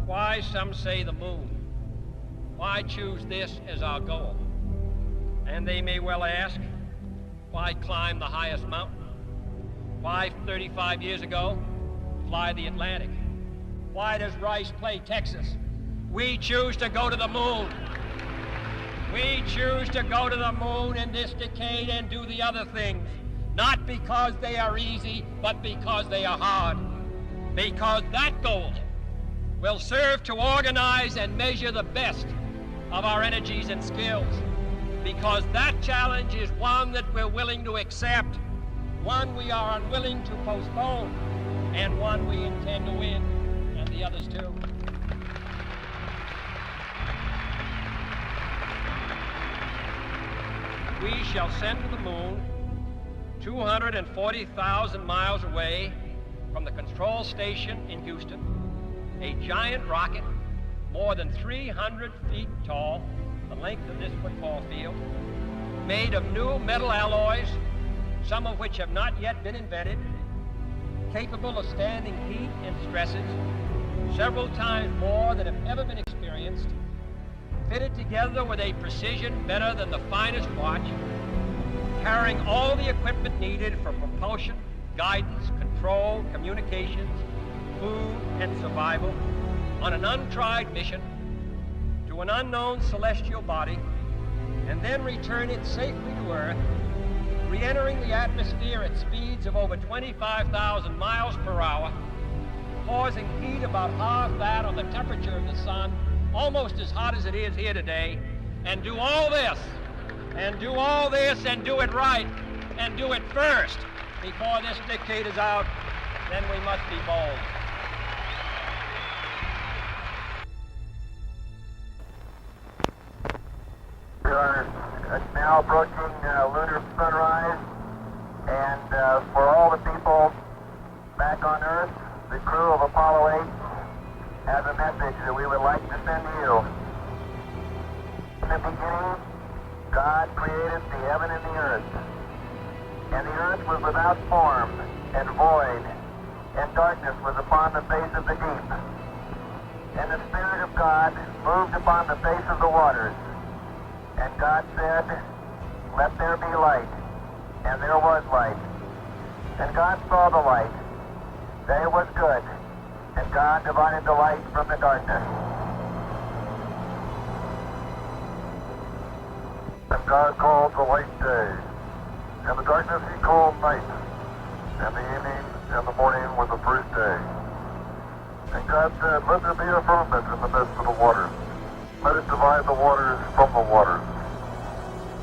why some say the moon? Why choose this as our goal? And they may well ask, why climb the highest mountain? Why 35 years ago fly the Atlantic? Why does Rice play Texas? We choose to go to the moon. We choose to go to the moon in this decade and do the other things, not because they are easy, but because they are hard. Because that goal will serve to organize and measure the best of our energies and skills. Because that challenge is one that we're willing to accept, one we are unwilling to postpone, and one we intend to win, and the others too. We shall send to the moon 240,000 miles away from the control station in Houston, a giant rocket more than 300 feet tall, the length of this football field, made of new metal alloys, some of which have not yet been invented, capable of standing heat and stresses several times more than have ever been experienced, fitted together with a precision better than the finest watch, carrying all the equipment needed for propulsion, guidance, control, communications, food, and survival on an untried mission to an unknown celestial body, and then return it safely to Earth, re-entering the atmosphere at speeds of over 25,000 miles per hour, causing heat about half that on the temperature of the sun, almost as hot as it is here today, and do all this, and do all this, and do it right, and do it first before this decade is out, then we must be bold. We are now approaching lunar sunrise, and for all the people back on Earth, the crew of Apollo 8 has a message that we would like to send to you. In the beginning, God created the heaven and the earth, and the earth was without form and void, and darkness was upon the face of the deep. And the Spirit of God moved upon the face of the waters. And God said, "Let there be light." And there was light. And God saw the light, that it was good. And God divided the light from the darkness. And God called the light day, and the darkness he called night. And the evening and the morning was the first day. And God said, "Let there be a firmament in the midst of the waters. Let it divide the waters from the waters."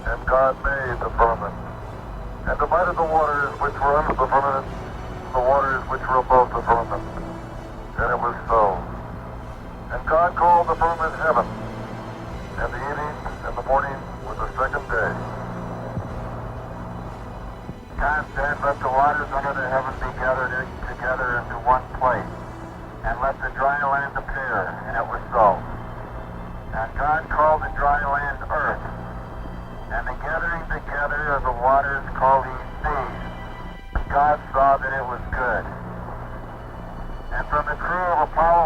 And God made the firmament, and divided the waters which were under the firmament from the waters which were above the firmament. And it was so. And God called the firmament heaven, and the evening and the morning was the second day. God said, "Let the waters under the heaven be gathered together into one place, and let the dry land appear." And it was so. And God called the dry land earth, and the gathering together of the waters called he seas. And God saw that it was good. And from the crew of Apollo